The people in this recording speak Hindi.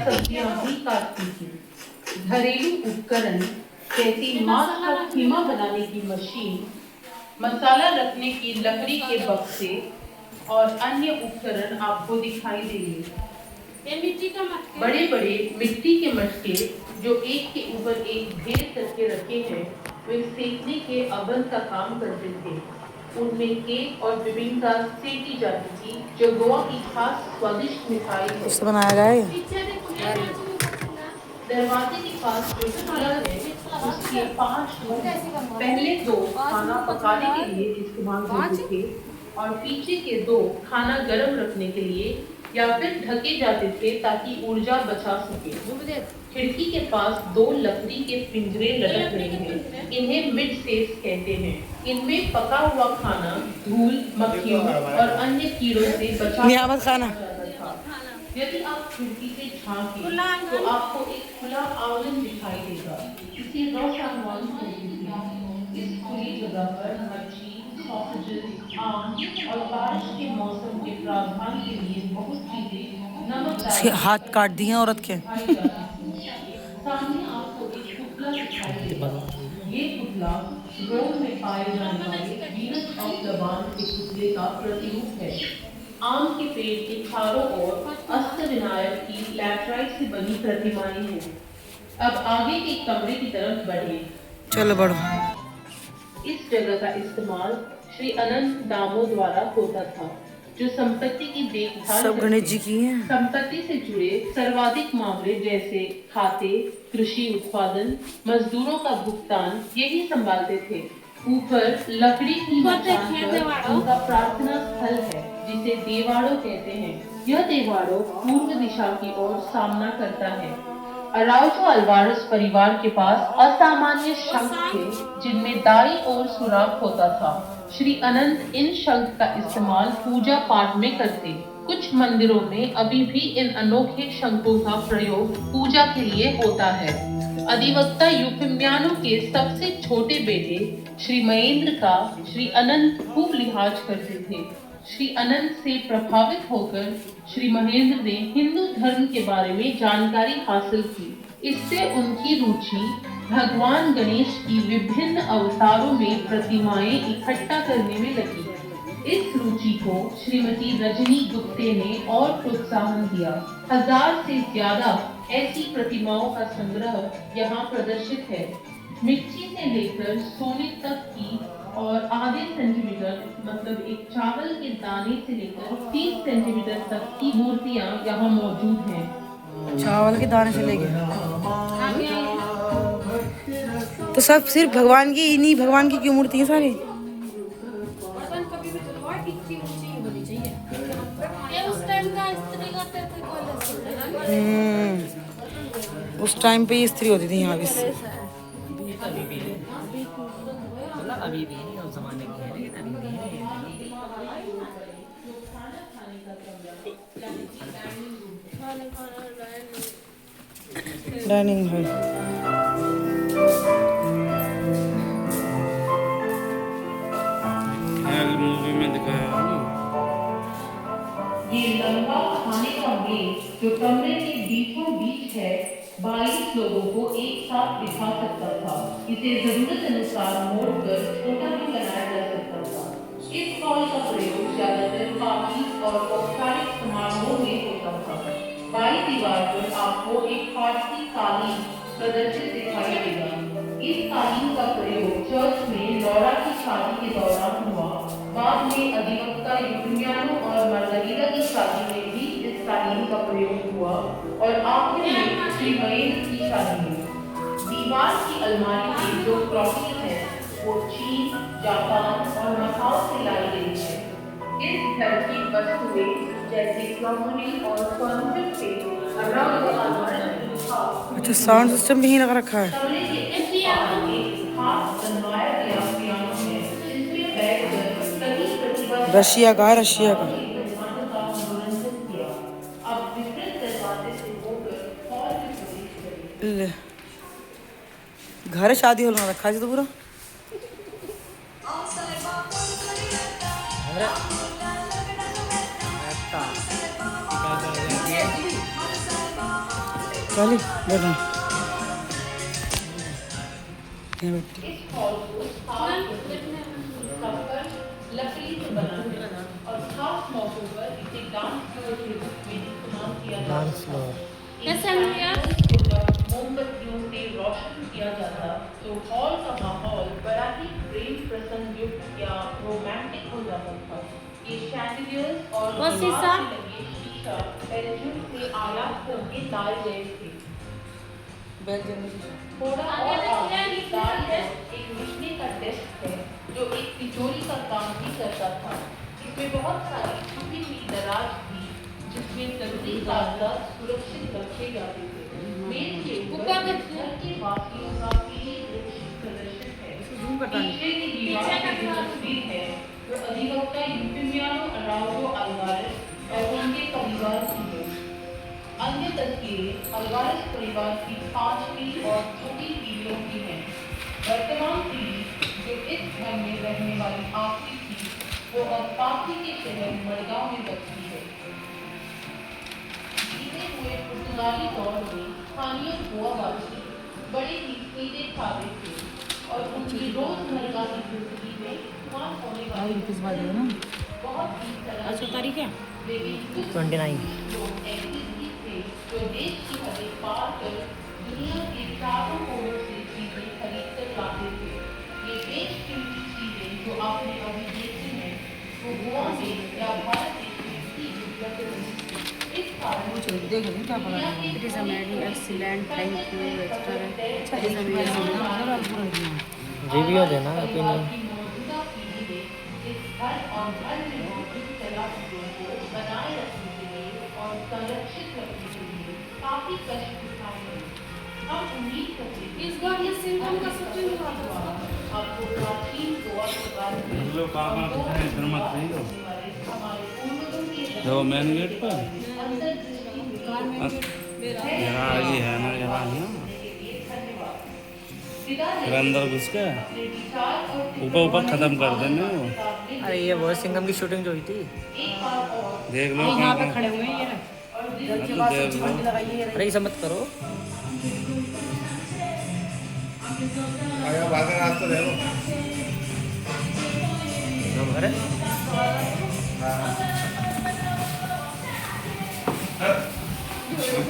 सब्जियां भी काटती थी। घरेलू उपकरण जैसी मांस का कीमा बनाने की मशीन, मसाला रखने की लकड़ी के बक्से और अन्य उपकरण आपको दिखाई देंगे। ये मिट्टी का मटके, बड़े बड़े मिट्टी के मटके जो एक के ऊपर एक ढेर करके रखे हैं, वे सेकने के अवन का काम करते थे। उनमें केक और बिबिंका सेकी जाती थी, जो गोवा की खास स्वादिष्ट मिठाई है। उससे बनाया गया है। पीछे देखो क्या नाचू का चूल्हा। दरवाजे के पास जो चूल्हा है, उसके 5 रूम पहले 2 खाना पकाने के लिए इस्तेमाल होते थे और पीछे के 2 खाना गर्म रखने के लिए या फिर ढके जाते थे ताकि ऊर्जा बचा सके। खिड़की के पास 2 लकड़ी के पिंजरे लटक रहे हैं। इन्हें मिड सेफ्स कहते हैं। इनमें पका हुआ खाना धूल, मक्खियों और अन्य कीड़ों से बचा नियामत खाना। जाता था। यदि आप खिड़की से झांकें तो आपको एक खुला आंगन दिखाई देगा। इसे रौशानवान कहते हैं। इस खुली जगह पर मच्छी, सॉसेजेस, आम और बारिश के मौसम के प्रावधान के लिए बहुत चीजें उसके नमकदार हाथ काट दिए औरत के। दिखाई जाती हैं। सामने आपको एक पुतला दिखाई देगा। ये पुतला रोम में पाए जाने वाले वीनस ऑफ द बाल के पुतले का प्रतिरूप है। आम के पेड़ के चारों ओर अष्टविनायक की लैटराइट से बनी प्रतिमाएं हैं। अब आगे के कमरे की तरफ बढ़े। चलो बढ़ो। इस जगह का इस्तेमाल श्री अनंत दामो द्वारा होता था, जो संपत्ति की देखभाल सब गणेश जी की हैं। संपत्ति से जुड़े सर्वाधिक मामले जैसे खाते, कृषि उत्पादन, मजदूरों का भुगतान यही संभालते थे। ऊपर लकड़ी की मचान पर उनका प्रार्थना स्थल है, जिसे देवाड़ो कहते हैं। यह देवाड़ो पूर्व दिशा की ओर सामना करता है। अराउजो अल्वारेस परिवार के पास असामान्य शंख थे, जिनमें दाईं ओर सुराख होता था। श्री अनंत इन शंख का इस्तेमाल पूजा पाठ में करते। कुछ मंदिरों में अभी भी इन अनोखे शंखों का प्रयोग पूजा के लिए होता है। अधिवक्ता यूफिमियानो के सबसे छोटे बेटे श्री महेंद्र का श्री अनंत खूब लिहाज करते थे। श्री अनंत से प्रभावित होकर श्री महेंद्र ने हिंदू धर्म के बारे में जानकारी हासिल की। इससे उनकी रुचि भगवान गणेश की विभिन्न अवतारों में प्रतिमाएं इकट्ठा करने में लगी। इस रुचि को श्रीमती रजनी गुप्ते ने और प्रोत्साहन दिया। 1000 से ज्यादा ऐसी प्रतिमाओं का संग्रह यहाँ प्रदर्शित है। मिट्टी से लेकर सोने तक की और आधे सेंटीमीटर मतलब एक चावल के दाने से लेकर 30 सेंटीमीटर तक की मूर्तियाँ यहाँ मौजूद हैं। चावल के दाने से लेके तो सब सिर्फ भगवान की, इन्हीं भगवान की क्यों मूर्ति है सारी? उस टाइम पे ये स्त्री होती थी यहाँ भी। अभी भी नहीं उस जमाने की है, लेकिन अभी भी है। डाइनिंग हॉल मूवी में दिखाया ये लंबा खाने का मेज जो कमरे के बीचों बीच है, 22 लोगों को एक साथ बिठा सकता था। इसे जरूरत अनुसार मोड़कर छोटा भी बनाया जा सकता था। इस हॉल का प्रयोग ज्यादातर पार्टी और औपचारिक समारोहों में होता था। बाईं दीवार पर आपको एक फारसी कालीन प्रदर्शित दिखाई देगा। इस कालीन का प्रयोग चर्च में लौरा की शादी के दौरान हुआ। बाद में अधिवक्ता यूफिमियानो और मार्गरीटा की शादी में भी इस कालीन का प्रयोग हुआ और आखिर में श्री महेंद्र की शादी में। दीवार की अलमारी में जो क्रॉकरी है वो चीन, जापान और मकाओ से लाई गई है। इस घर की वस्तुएं जैसे क्रॉकरी और फर्नीचर से अराउजो अल्वारेस ने लिखा। अच्छा, साउंड सिस्टम भी यहीं लगा रखा है। कमरे के इस भाग में खास बनवाया गया पियानो है, जिसमें बैठकर सभी प्रतिभा रशिया का है, रशिया का। अब विपरीत दरवाजे से होकर हॉल में प्रवेश करें। ले। घर है, शादी हॉल में रखा है तो पूरा। चलिए बैठो यहाँ बैठ। इस हॉल को छप्पर लकड़ी से बना है और खास मौकों पर इसे डांस फ्लोर के रूप में इस्तेमाल किया जाता है। कैसे हो गया? जब मोमबत्तियों से रोशन किया जाता तो हॉल का माहौल बड़ा ही प्रेम प्रसंग युक्त या रोमांटिक हो जाता था। ये शैंडिलियर्स और वो शीशा? दीवार पे लगे शीशा पेरिज्यूम से आयात करके लाए गए थे। थोड़ा और आगे दाईं ओर एक लिखने का डेस्क है जो एक तिजोरी का काम भी करता था। इसमें बहुत सारी छुपी हुई दराज थी जिसमें जरूरी कागजात सुरक्षित रखे जाते थे। मेज के ऊपर घर के वासियों का पीली दृश्य प्रदर्शित है। पीछे की दीवार पर जो तस्वीर है वो अधिवक्ता यूफिमियानो अराउजो अल्वारेस और उनके परिवार की है। अन्य तस्वीरें अल्वारेस परिवार की 5वीं और छोटी पीढ़ियों की हैं। वर्तमान पीढ़ी जो इस घर में रहने वाली आखिरी थी वो अब पासी के शहर मडगांव में बसती है। बीते हुए पुर्तगाली दौर में स्थानीय गोवावासी बड़े ही सीधे साधे थे और उनकी रोजमर्रा की जिंदगी में इस्तेमाल होने वाली बहुत ही सरल तारीख है लेकिन कुछ 29। लोग ऐसे भी थे जो देश की हदें पार कर दुनिया के चारों कोनों से चीजें खरीद कर लाते थे। ये बेशकीमती चीजें जो आपने अभी देखी हैं वो गोवा में या भारत देश में भी उपलब्ध नहीं थी। इस कारण दुनिया के It is amazing, excellent, thank you, restaurant. अच्छा, It is amazing. रिव्यू देना ओपिनियन। मौजूदा पीढ़ी में इस घर और घर में मौजूद कला को बनाए रखने के लिए और संरक्षित रखने के लिए काफी कष्ट उठाए हैं। हम उम्मीद करते हैं इस बार ये सिंघम का शूटिंग हुआ था। आपको प्राचीन गोवा के बारे में हम लोग कहाँ कितने इधर मत रही हो हमारे पूर्वजों की जो मेन गेट पर अंतर्दृष्टि यहाँ आगे है ना यहाँ है ना फिर अंदर घुस के ऊपर ऊपर खत्म कर देने वो। अरे ये वो सिंघम की शूटिंग जो हुई थी। देख लो यहाँ पे कहाँ खड़े हुए हैं ये रहे। घर के पास देख सब्जी लो। मंडी लगाई है ये रहे। अरे ये सब मत करो। आगे बाहर का रास्ता देखो। घर है।